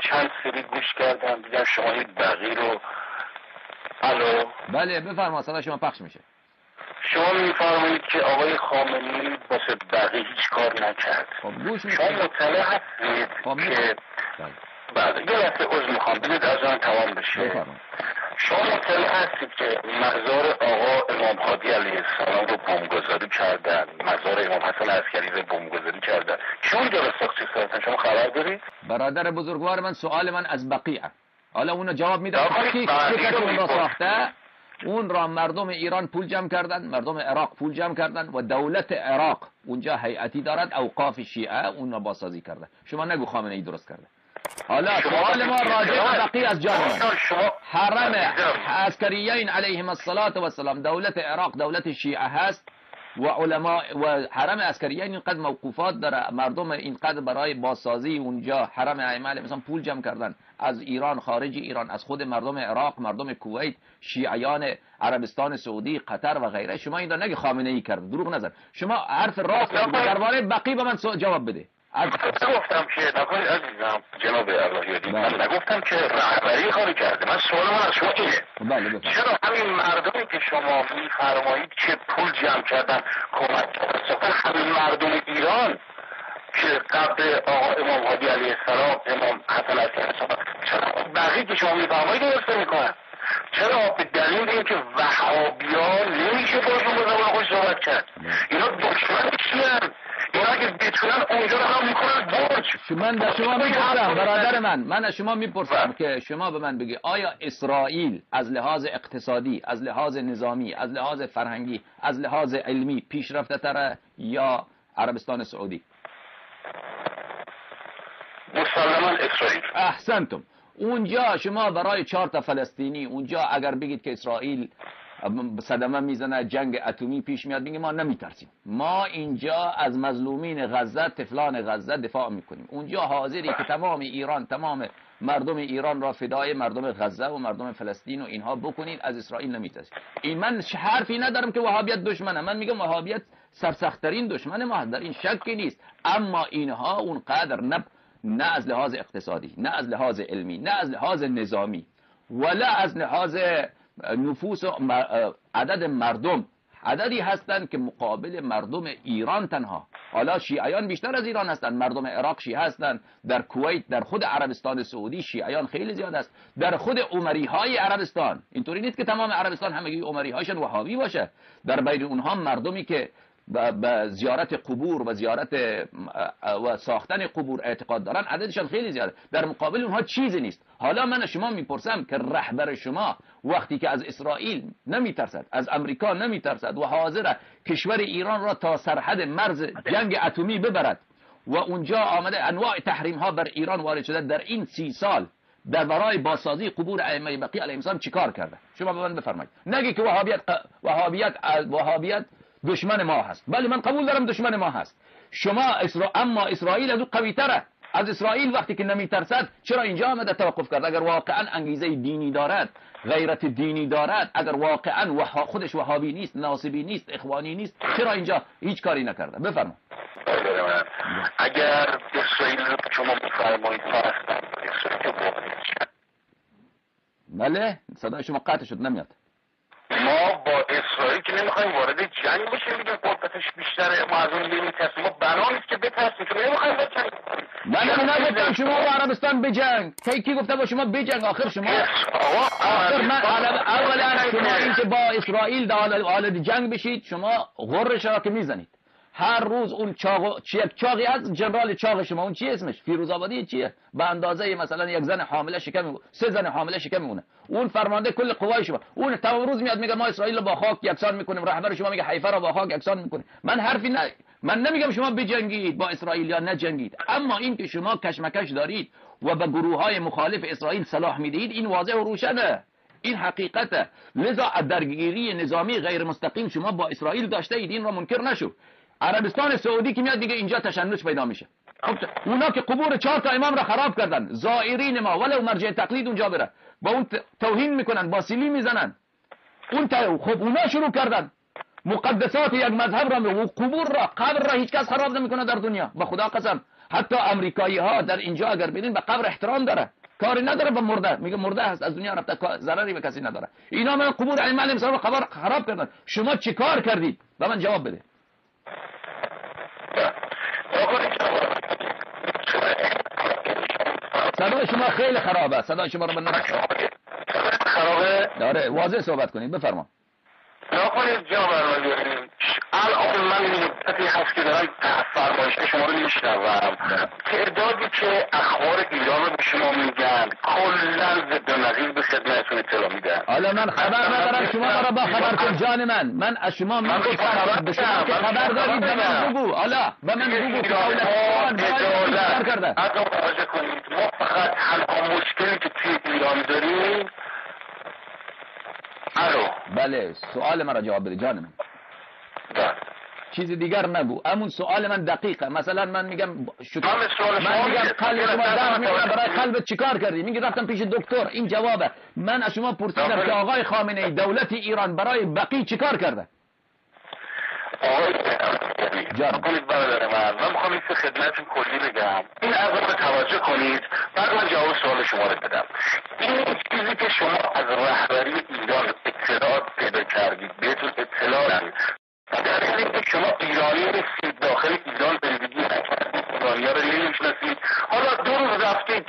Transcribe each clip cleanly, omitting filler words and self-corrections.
چند سری گوش کردم دیدم شما این بقیه رو. الو بله بفرما، صدا شما پخش میشه. شما میفرمایید که آقای خامنه‌ای واسه بقیه هیچ کار نکرد. خب گوش شما میکنید. مطلع هستید که بله بعد یه لحظه عذر میخوام بذارید از من تمام بشه. بفرمایید. شما مطلع هستید که مزار آقا امام هادی علیه السلام رو بمبگذاری کردن، مزار امام حسن عسکری رو بمبگذاری کردن. شما اینجا رو ساخت کردن، شما خبر دارید؟ برادر بزرگوار من، سوال من از بقیه، حالا اونو جواب میدم. کی کسی اون را ساخته؟ اون را مردم ایران پول جمع کردن، مردم عراق پول جمع کردن و دولت عراق اونجا هیئتی دارد، اوقاف شیعه اون را بازسازی کرده. شما نگو خامنه ای درست کرده. حالا سوال ما راجع به بقیه از جان من. حرم عسکریین علیهم السلام، دولت عراق دولت شیعه هست و علما و حرم عسکریین اینقدر موقوفات داره، مردم اینقدر برای بازسازی اونجا حرم ائمه مثلا پول جمع کردن از ایران، خارج ایران، از خود مردم عراق، مردم کویت، شیعیان عربستان سعودی، قطر و غیره. شما این را نگه خامنه ای کرد، دروغ نزن. شما حرف راست درباره بقیه به من جواب بده. نگفتم که نکنید عزیزم جناب اللهیادی، من نگفتم که رهبری کاری کرده. من سوال من از شما اینه چرا همین مردمی که شما میفرمایید که پول جمع کردن کمک کردن، همین مردم ایران که قبل آقا امام هادی علیه السلام، امام حسن علیه السلام، چرا بقیه که شما میفرمایید درست میکنن؟ چرا؟ به دلیل اینکه وهابیان نمیشه باشون به زبان خوش صحبت کرد. اینا دشمن کیان؟ اینا اگه بتونن اونجا رو هم میکنن برج. من به شما میپرسم برادر من از شما میپرسم که شما به من بگی آیا اسرائیل از لحاظ اقتصادی، از لحاظ نظامی، از لحاظ فرهنگی، از لحاظ علمی پیشرفته تره یا عربستان سعودی؟ مسلما اسرائیل. احسنتم. اونجا شما برای 4 تا فلسطینی اونجا اگر بگید که اسرائیل صدمه میزنه، جنگ اتمی پیش میاد، میگه ما نمیترسیم، ما اینجا از مظلومین غزه، طفلان غزه دفاع میکنیم. اونجا حاضری که تمام ایران، تمام مردم ایران را فدای مردم غزه و مردم فلسطین و اینها بکنید، از اسرائیل نمیترسید. این من حرفی ندارم که وهابیت دشمنه، من میگم وهابیت سرسخت‌ترین دشمن ما، در این شکی نیست. اما اینها اونقدر نه از لحاظ اقتصادی، نه از لحاظ علمی، نه از لحاظ نظامی، ولا از لحاظ نفوس و عدد مردم، عددی هستند که مقابل مردم ایران تنها. حالا شیعیان بیشتر از ایران هستند، مردم عراق شیعه هستند، در کویت، در خود عربستان سعودی شیعیان خیلی زیاد است، در خود عمری های عربستان. اینطوری نیست که تمام عربستان همگی عمری هاشون وهابی باشه، در بین اونها مردمی که به زیارت قبور و زیارت و ساختن قبور اعتقاد دارن عددشان خیلی زیاده، در مقابل اونها چیزی نیست. حالا من شما میپرسم که رهبر شما وقتی که از اسرائیل نمیترسد، از امریکا نمیترسد و حاضر کشور ایران را تا سرحد مرز جنگ اتمی ببرد و اونجا آمده انواع تحریم ها بر ایران وارد شده، در این 30 سال در برای بازسازی قبور ائمه بقیه علیهم السلام چیکار کرده؟ شما به من بفرمایید. نگی که وهابیت دشمن ما هست. بله من قبول دارم دشمن ما هست. اما اسرائیل از او قوی تره. از اسرائیل وقتی که نمیترسد چرا اینجا آمده توقف کرد؟ اگر واقعا انگیزه دینی دارد، غیرت دینی دارد، اگر واقعا خودش وهابی نیست، ناصبی نیست، اخوانی نیست، چرا اینجا هیچ کاری نکرده؟ بفرما. اگر اسرائیل شما بفرمایید بله صدای شما قطع شد نمیاد. ما با اسرائیل که نمیخوایم وارد جنگ بشیم، میگه قدرتش بیشتره، ما از اون نمیترسیم، ما بنا نیست که بترسیم، که نمیخوایم بجنگیم. من نگفتم شما با عربستان بجنگ. کی گفته با شما بجنگ؟ آخر شما من اولا شما این که با اسرائیل در حال جنگ بشید، شما غرش را که میزنید. هر روز اون چاقی از جنرال چاق شما، اون چی اسمش؟ فیروزآبادی چیه؟ به اندازه مثلا یک زن حامله شکم، 3 زن حامله شکم اونه. اون فرمانده کل قوای شما، اون تمام روز میاد میگه ما اسرائیل رو با خاک یکسان میکنیم، رهبر شما میگه حیفا رو با خاک یکسان میکنیم. من نمیگم شما بجنگید با اسرائیل یا نجنگید، اما این که شما کشمکش دارید و به گروه های مخالف اسرائیل سلاح میدهید، این واضح و روشنه، این حقیقته. لذا درگیری نظامی غیر مستقیم شما با اسرائیل داشته اید، این را منکر نشو. عربستان سعودی که میاد میگه اینجا تشنج پیدا میشه، خب اونا که قبور 4 تا امام را خراب کردن، زائرین ما ولو مرجع تقلید اونجا بره با اون توهین میکنن، با سیلی میزنن، خب اونا شروع کردن مقدسات یک مذهب را و قبور را، قبر را هیچ کس خراب نمیکنه در دنیا، به خدا قسم. حتی امریکایی ها در اینجا اگر ببینین به قبر احترام داره، کاری نداره به مرده، میگه مرده هست از دنیا رفته، ضرری به کسی نداره. اینا من قبور ائمه علیهم السلام قبر خراب کردن. شما چی کار کردید؟ به من جواب بده. صدای شما خیلی خرابه، صدای شما رو من خرابه. داره واضح صحبت کنید، بفرما. نکنید جناب علوی، الان من مدتی هست که دارم فرمایش شما رو میشنوم. تعدادی که اخبار ایران رو به شما میگن کلا ضد و نقیض به خدمتتون اطلاع میدن. حالا من خبر ندارم، شما را با خبر کن جان من از شما من گفتم به شما که خبر دارید به من بگو. حالا به من بگو که دولت کرده. از توجه کنید، ما فقط تنها مشکلی که توی ایران داریم. الو. بله، سوال من را جواب بده جان من. چیز دیگر نگو. همون سوال من دقیقه. مثلا من میگم من میگم قلب شما درد میکنه، برای قلبت چیکار کردی؟ میگه رفتم پیش دکتر. این جوابه. من از شما پرسیدم که آقای خامنه ای دولت ایران برای بقی چیکار کرده؟ آقای کنید برادر من میخوام این خدمتتون کلی بگم. این اول توجه کنید، بعد من جواب سوال شما رو بدم. این چیزی که شما از رهبری ایران اطلاعات پیدا کردید، بهتون اطلاع دارید، در این که شما ایرانی نیستید، داخل ایران زندگی نکردید، ایرانی‌ها رو نمی‌شناسید. حالا 2 روز رفتید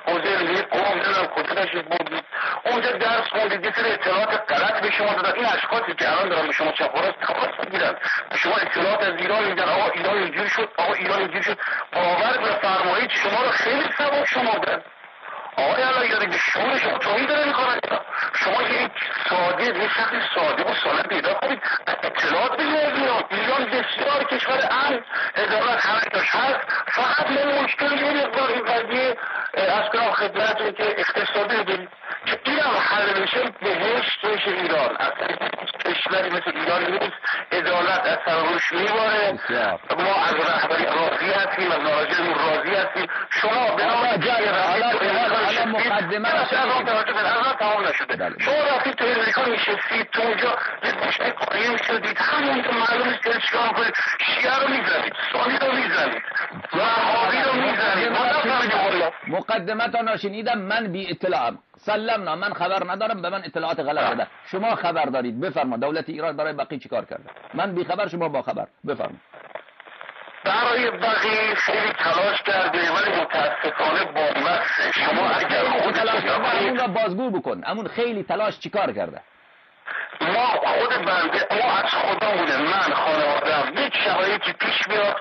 حوزه ملی قم، نمیدونم کجا تشریف بردید، اونجا درس خوندید، یه سری اطلاعات غلط به شما دادن. این اشخاصی که الان دارن به شما چپ و راست تماس میگیرن، به شما اطلاعات از ایران میدن، آقا ایران اینجوری شد، آقا ایران اینجوری شد، باور بفرمایید شما رو خیلی ثواب شمردن. آقای علایزاده به شعور شما توهین داره میکنن. شما یک ساده، یک شخص ساده و ساله پیدا کنید، اطلاعات بگیرید. ایران بسیار کشور امن، ادارات همه توش هست. فقط من مشکلی یه مقدار این قضیه از کنم خدمتتون که اقتصادی دارید که این هم حل بشه، بهشت بشه ایران. اصلا کشوری مثل ایران نیست، عدالت از سر روش میباره. ما از رهبری راضی هستیم، از ناراجمون راضی هستیم. شما به حالا مقدمه تمام نشده. شما رفتید تو امریکا نشستید، تو اونجا مشتری قایم شدید، همونجا معلوم است که چیکار کنید. شیعه رو میزنید، سنی رو میزنید، وهابی رو میزنید. مقدمه تا نشنیدم، من بی اطلاعم. سلمنا، من خبر ندارم، به من اطلاعات غلط بده. شما خبر دارید، بفرما دولت ایران برای بقی چیکار کرده؟ من بی خبر، شما با خبر، بفرما. برای بقیه خیلی تلاش کرده ولی متاسفانه بنبسته. شما اگر اون را بازگو بکن، همون خیلی تلاش چیکار کرده؟ ما خود بنده، ما از خدامونه، من خانواده‌ام یک شرایطی پیش میاد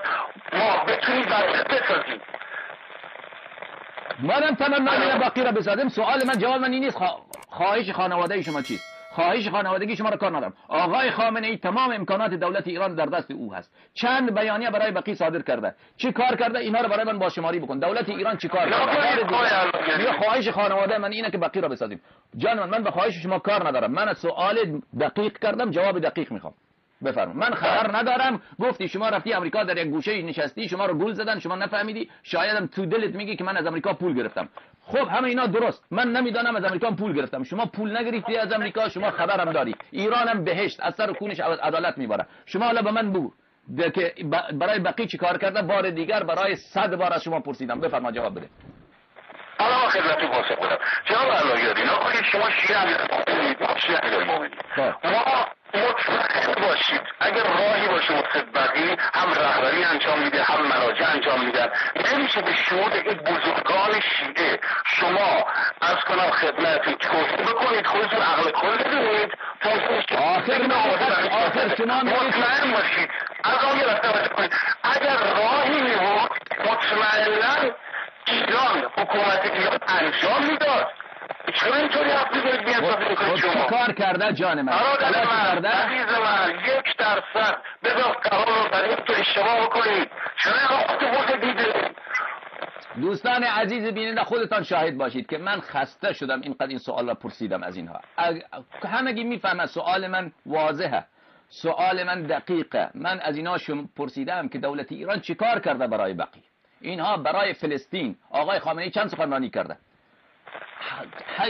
ما بتونیم بقیه بسازیم. منم تمام باقی را بسازیم. سوال من، جواب من این نیست. خواهش خانواده شما چیست؟ خواهش خانوادگی شما را کار ندارم. آقای خامنه ای تمام امکانات دولت ایران در دست او هست. چند بیانیه برای بقی صادر کرده. چی کار کرده؟ اینا رو برای من با شماری بکن. دولت ایران چی کار کرده؟ خواهش خانواده من اینه که بقی را بسازیم. جان من به خواهش شما کار ندارم. من از سوال دقیق کردم، جواب دقیق میخوام. بفرمایید. من خبر ندارم. گفتی شما رفتی امریکا، در یک گوشه نشستی، شما رو گول زدن، شما نفهمیدی، شایدم تو دلت میگی که من از امریکا پول گرفتم. خب همه اینا درست، من نمیدانم از امریکا پول گرفتم. شما پول نگرفتی از امریکا، شما خبرم داری. ایرانم بهشت از سر کونش عدالت میبره. شما حالا به من بگو که برای بقیه چی کار کرده. بار دیگر برای 100 بار از شما پرسیدم، بفرما جواب بده. حالا ما خدمتتون پاسخ بدم. جناب علایزاده، نکنید شما شیعه امیرالمومنین. ما مطمئن باشید اگر راهی باشه متبقی هم رهبری انجام میده، هم مراجع انجام میدن. نمیشه به شهود این بزرگان شیعه شما از کنم خدمتتون توصیه بکنید، خودتون عقل کل بدونید. آخر شما مطمئن باشید از آن یه رفته کنید. اگر راهی میبود مطمئناً ایران، حکومت ایران انجام میداد. چرا اینطوری حرف می‌زنید بی‌انصافی شما؟ چی کار کرده جان من؟ برادر من، عزیز من، 1% بذار قرار رو برای تو اشتباه بکنید. چرا اینقدر خود دیده؟ دوستان عزیز بیننده، خودتان شاهد باشید که من خسته شدم اینقدر این سوال را پرسیدم از اینها. همگی میفهمه سوال من واضحه، سوال من دقیقه. من از اینا پرسیدم که دولت ایران چی کار کرده برای بقیه. اینها برای فلسطین آقای خامنه‌ای چند سخنرانی کرده؟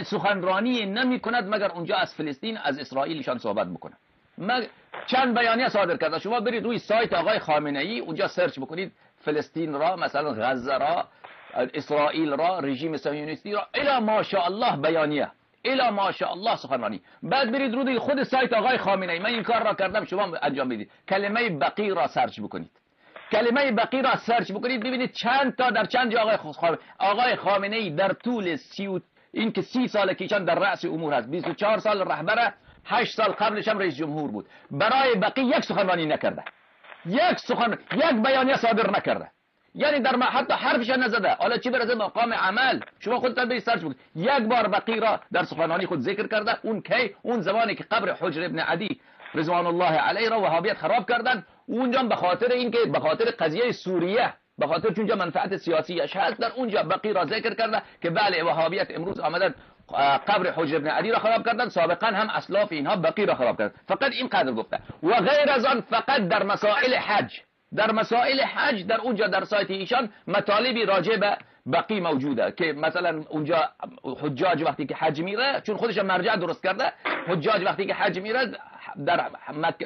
سخنرانی نمی کند مگر اونجا از فلسطین، از اسرائیلشان صحبت بکنه. چند بیانیه صادر کرده. شما برید روی سایت آقای خامنه‌ای اونجا سرچ بکنید، فلسطین را، مثلا غزه را، اسرائیل را، رژیم صهیونیستی را، الا ماشاءالله بیانیه، الا ماشاءالله سخنرانی. بعد برید روی خود سایت آقای خامنه ای، من این کار را کردم شما انجام بدید، کلمه بقی را سرچ بکنید، کلمه بقی را سرچ بکنید ببینید چند تا در چند جا آقای خامنه ای در طول این که 30 سال که ایشان در رأس امور هست، 24 سال رهبره، 8 سال قبلش هم رئیس جمهور بود، برای بقی یک سخنرانی نکرده، یک بیانیه صادر نکرده، یعنی در حتی حرفش نزده، حالا چی برسه مقام عمل. شما خودتون برید سرچ بکنید، یک بار بقی را در سخنرانی خود ذکر کرده. اون کی؟ اون زمانی که قبر حجر ابن عدی رضوان الله علیه را وهابیت خراب کردن، اونجا به خاطر اینکه به خاطر قضیه سوریه، به خاطر چونجا منفعت سیاسیش هست، در اونجا بقی را ذکر کرده که بله وهابیت امروز آمدن قبر حجر ابن عدی را خراب کردن، سابقا هم اسلاف اینها بقی را خراب کردن. فقط این قدر گفته و غیر از آن فقط در مسائل حج، در مسائل حج در اونجا در سایت ایشان مطالبی راجع به بقی موجوده که مثلا اونجا حجاج وقتی که حج میره، چون خودش مرجع درست کرده، حجاج وقتی که حج میره در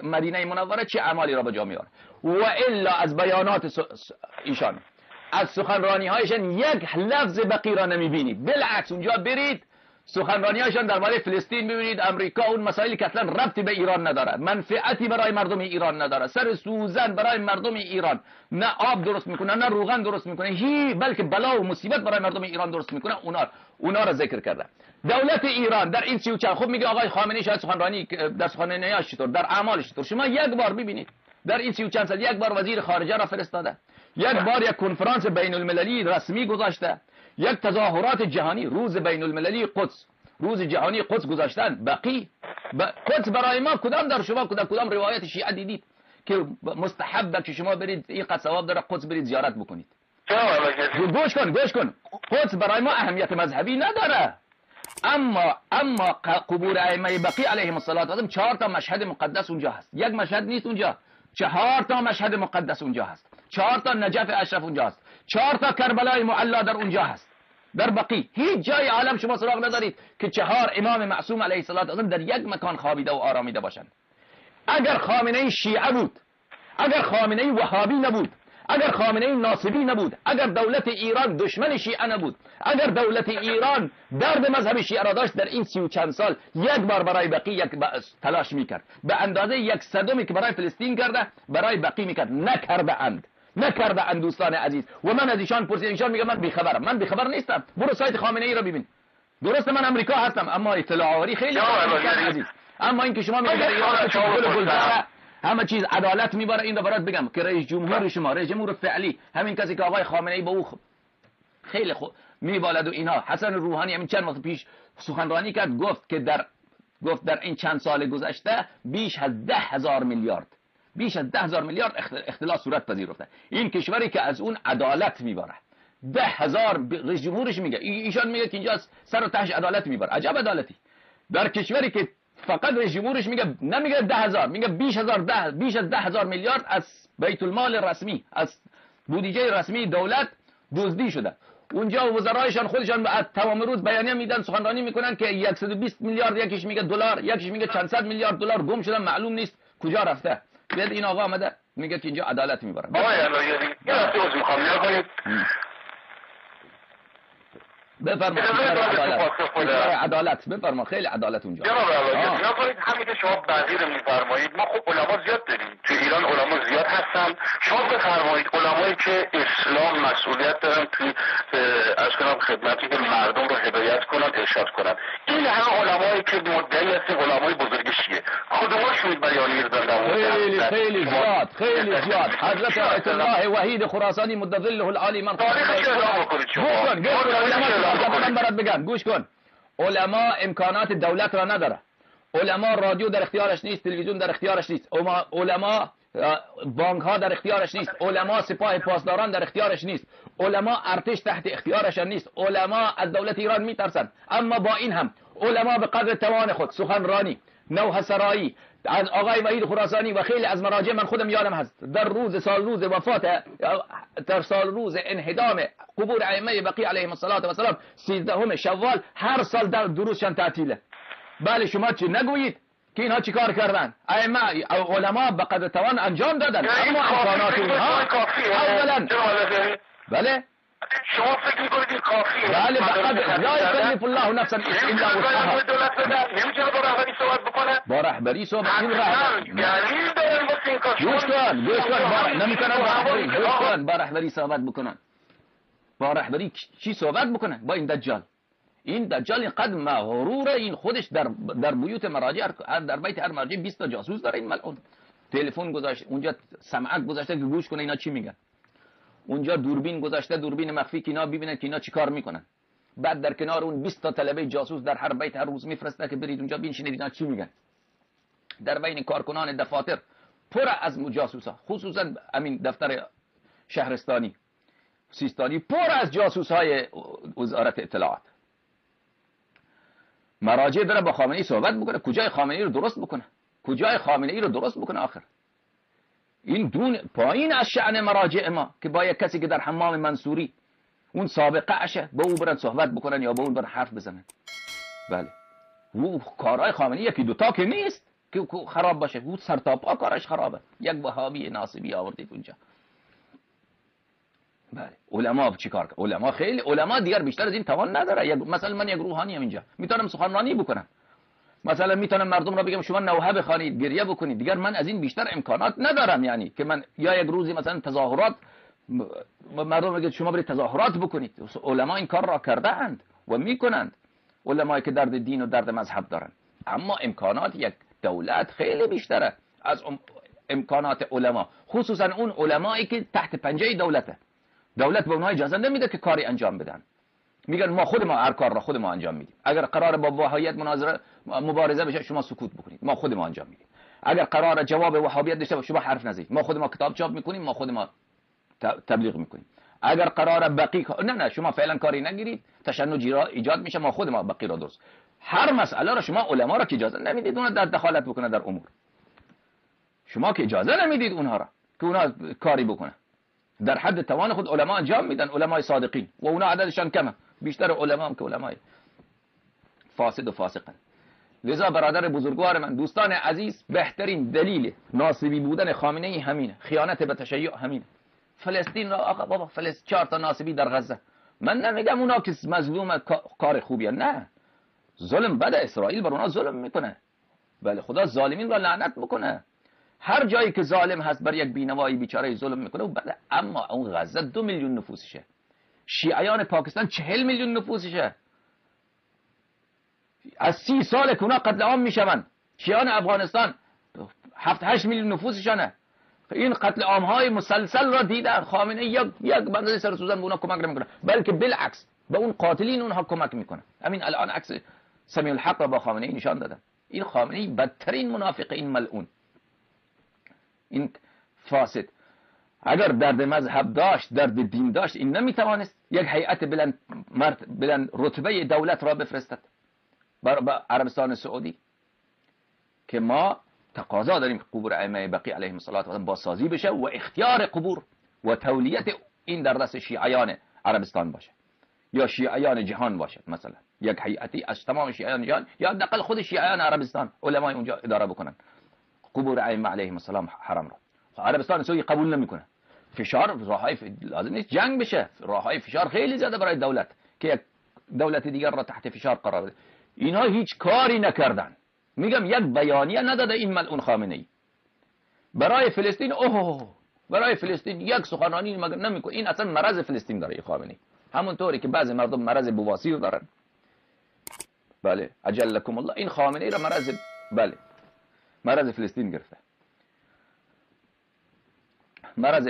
مدینه منوره چه اعمالی را به جا میاره. و الا از بیانات ایشان، از سخنرانی هایشان یک لفظ بقی را نمیبینید. بالعکس اونجا برید سخنرانی هایشان درباره فلسطین ببینید، امریکا، اون مسائلی که اصلا ربطی به ایران نداره، منفعتی برای مردم ایران نداره، سر سوزن برای مردم ایران، نه آب درست میکنه نه روغن درست میکنه، بلکه بلا و مصیبت برای مردم ایران درست میکنه، اونا را ذکر کرده. دولت ایران در این 34 خب میگه آقای خامنه‌ای شاید سخنرانی در سخنرانیاش چطور، در اعمالش چطور. شما یک بار ببینید در این 34 سال یک بار وزیر خارجه را فرستاده، یک بار یک کنفرانس بین المللی رسمی گذاشته، یک تظاهرات جهانی، روز بین المللی قدس، روز جهانی قدس گذاشتن. بقی قدس برای ما کدام در شما کدام روایت شیعه دیدید که مستحبه که شما برید این قد ثواب داره قدس برید زیارت بکنید؟ گوش کن قدس برای ما اهمیت مذهبی نداره، اما قبور ائمه بقی علیهم السلام 4 تا مشهد مقدس اونجا هست، یک مشهد نیست اونجا، 4 تا مشهد مقدس اونجا هست، 4 تا نجف اشرف اونجا هست، 4 تا کربلای معلا در اونجا هست. در بقی هیچ جای عالم شما سراغ ندارید که 4 امام معصوم علیه السلام در یک مکان خوابیده و آرامیده باشند. اگر خامنه‌ای شیعه بود، اگر خامنه‌ای وهابی نبود، اگر خامنه‌ای ناصبی نبود، اگر دولت ایران دشمن شیعه نبود، اگر دولت ایران درد مذهب شیعه را داشت، در این 30 و چند سال یک بار برای بقی یک تلاش میکرد، به اندازه 100 که برای فلسطین کرده برای بقی میکرد. نکرده اند دوستان عزیز. و من از ایشان پرسیدم، ایشان میگه من بیخبرم. من بیخبر نیستم، برو سایت خامنه ای را ببین. درسته من امریکا هستم اما اطلاع آوری خیلی عزیز. اما اینکه شما میگید ایران همه چیز عدالت میبره، این رو برات بگم که رئیس جمهور شما، رئیس جمهور فعلی، همین کسی که آقای خامنه ای به او خیلی خوب میبالد و اینها، حسن روحانی همین چند وقت پیش سخنرانی کرد، گفت در این چند سال گذشته بیش از 10,000 میلیارد اختلاس صورت پذیرفته. این کشوری که از اون عدالت میبره 10,000 رئیس جمهورش میگه، ایشان میگه که اینجا سر و تهش عدالت میبره. عجب عدالتی در کشوری که فقط رئیس جمهورش میگه، نمیگه 10,000، میگه بیش از 10,000 میلیارد از بیت المال رسمی، از بودجه رسمی دولت دزدی شده. اونجا وزرایشان خودشان تمام روز بیانیه میدن، سخنرانی میکنن که 120 میلیارد، یکیش میگه دلار، یکیش میگه چند صد میلیارد دلار گم شده، معلوم نیست کجا رفته. بعد این آقا آمده میگه که اینجا عدالت میبره. آقای علایری یه لحظه میخوام نگاه کنید. بفرما عدالت بفرما، خیلی عدالت اونجا. جناب علایری نگاه کنید، همین که شما وزیر میفرمایید، ما خب علما زیاد داریم تو ایران، علما زیاد هستن. شما بفرمایید علمایی که اسلام مسئولیت دارن توی از کنار خدمتی که مردم رو هدایت کنن، ارشاد کنن، این همه علمایی که مدعی هستن علمای بزرگ شیعه، کدوماشون بیانیه دادن؟ خیلی زیاد. حضرت آیت الله وحید خراسانی مدظله العالی من من برات بگم گوش کن. علما امکانات دولت را نداره، علما رادیو در اختیارش نیست، تلویزیون در اختیارش نیست، علما بانک ها در اختیارش نیست، علما سپاه پاسداران در اختیارش نیست، علما ارتش تحت اختیارش نیست، علما از دولت ایران میترسن. اما با این هم علما به قدر توان خود سخنرانی، نوح سرایی، از آقای وحید خراسانی و خیلی از مراجع من خودم یادم هست، در روز وفات، در روز انهدام قبور ائمه بقی علیهم السلام 13 شوال، هر سال در دروسشان تعطیله. بله شما چی نگویید، که اینها چیکار کردن؟ ائمه علما به قدر توان انجام دادن، اما امکانات اونها اولا بله شما فکر می‌کنید این کافیه؟ بله فقط لا یکلف الله نفسا الا وسعها. نمی‌تونه با رهبری صحبت بکنه؟ با رهبری صحبت این رهبری دلیل دارن واسه این کار. گوش کن نمی‌تونن با رهبری صحبت بکنن. با رهبری چی صحبت بکنن؟ با این دجال. این دجال اینقدر مغروره، این خودش در بیوت مراجع، در بیت هر مرجع 20 تا جاسوس داره این ملعون. تلفن گذاشته اونجا، سماعت گذاشته که گوش کنه اینا چی میگن. اونجا دوربین گذاشته، دوربین مخفی که اینا ببینن که اینا چیکار میکنن. بعد در کنار اون 20 تا طلبه جاسوس در هر بیت هر روز میفرسته که برید اونجا ببینید اینا چی میگن. در بین کارکنان دفاتر پر از جاسوسا، خصوصا همین دفتر شهرستانی سیستانی پر از جاسوس‌های وزارت اطلاعات. مراجع بره با خامنه‌ای صحبت بکنه، کجای خامنه‌ای رو درست بکنه، کجای خامنه‌ای رو درست بکنه. آخر این دون پایین از شأن مراجع ما که با یک کسی که در حمام منصوری اون سابقه اشه با او برن صحبت بکنن یا با اون برن حرف بزنن. بله او کارهای خامنه‌ای یکی دوتا که نیست که خراب باشه، او سر تا پا کارش خرابه. یک وهابی ناصبی آوردید اونجا. بله علما چیکار کنن؟ علما خیلی علما دیگر بیشتر از این توان نداره. مثلا من یک روحانی ام اینجا میتونم سخنرانی بکنم، مثلا میتونم مردم را بگم شما نوحه بخوانید، گریه بکنید. دیگر من از این بیشتر امکانات ندارم، یعنی که من یا یک روزی مثلا تظاهرات مردم میگه شما برید تظاهرات بکنید. علما این کار را کرده اند و میکنند، علمایی که درد دین و درد مذهب دارن. اما امکانات یک دولت خیلی بیشتره از امکانات علما، خصوصا اون علمایی که تحت پنجه دولته. دولت به اونها اجازه نمیده که کاری انجام بدن. میگن ما هر کار را خود ما انجام میدیم. اگر قرار با وهابیت مبارزه بشه شما سکوت بکنید، ما خود ما انجام میدیم. اگر قرار جواب وهابیت داشته باشه شما حرف نزنید، ما خود ما کتاب چاپ میکنیم، ما خود ما تبلیغ میکنیم. اگر قرار بقی نه شما فعلا کاری نگیرید، تشنج ایجاد میشه، ما خود ما بقی را درست. هر مسئله را شما علما را که اجازه نمیدید اونها در دخالت بکنه در امور. شما که اجازه نمیدید اونها را که اونها کاری بکنه. در حد توان خود علما انجام میدن، علمای صادقین، و اونا عددشان کمه. بیشتر علما هم که علمای فاسد و فاسقن. لذا برادر بزرگوار من، دوستان عزیز، بهترین دلیل ناصبی بودن خامنه‌ای همینه، خیانت به تشیع همینه. فلسطین را آقا بابا 4 تا ناصبی در غزه، من نمیگم اونا که مظلوم کار خوبیه، نه، ظلم بده، اسرائیل بر اونا ظلم میکنه. بله خدا ظالمین را لعنت بکنه. هر جایی که ظالم هست بر یک بینوایی بیچاره ظلم میکنه. بله اما اون غزه 2 میلیون نفوسشه، شیعیان پاکستان 40 میلیون نفوسشه، از 30 سال که اونا قتل عام میشون. شیعیان افغانستان 7-8 میلیون نفوسشانه. این قتل عام های مسلسل را دیدن. خامنه یک بنده سر سوزن به اونا کمک نمیکنه، بلکه بالعکس به اون قاتلین اونها کمک میکنه. همین الان عکس سمیع الحق را با خامنه ای نشان دادن. این خامنه ای بدترین منافق، این ملعون، این فاسد. اگر درد مذهب داشت، درد دین داشت، این نمیتوانست یک هیئت بلند رتبه دولت را بفرستد با عربستان سعودی که ما تقاضا داریم که قبور ائمه بقی علیهم السلام بازسازی بشه و اختیار قبور و تولیت این در دست شیعیان عربستان باشه یا شیعیان جهان باشه. مثلا یک هیئتی از تمام شیعیان جهان یا حداقل خود شیعیان عربستان، علمای اونجا اداره بکنن قبور ائمه علیهم السلام حرم را. عربستان سعودی قبول نمیکنه. فشار راههای لازم نیست جنگ بشه، راههای فشار خیلی زیاده برای دولت که یک دولت دیگر را تحت فشار قرار بده. اینها هیچ کاری نکردن. میگم یک بیانیه نداده این ملعون خامنه ای برای فلسطین. برای فلسطین یک سخنرانی مگر نمیکنه. این اصلا مرض فلسطین داره خامنه ای، همونطوری که بعضی مردم مرض بواسیر دارن. بله اجلکم الله، این خامنه ای را مرض فلسطین گرفته. مرض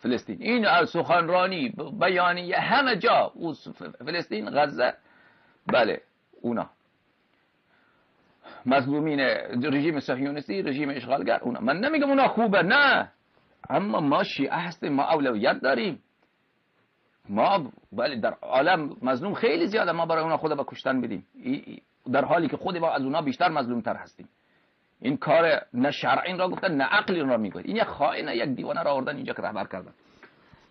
فلسطین این سخنرانی بیانیه همه جا فلسطین، غزه، بله اونا مظلومین رژیم صهیونیستی، رژیم اشغالگر، اونا. من نمیگم اونا خوبه، نه، اما ما شیعه هستیم، ما اولویت داریم. ما بله در عالم مظلوم خیلی زیاده، ما برای اونا خود با کشتن بدیم در حالی که خود ما از اونا بیشتر مظلوم تر هستیم. این کار نه شرعی را گفتن نه عقلی را میگوید. این یک خائنه، یک دیوانه را آوردن اینجا که رهبر کردن.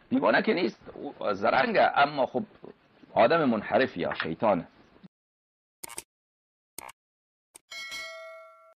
دیوانه که نیست، زرنگه، اما خب آدم منحرف یا شیطانه.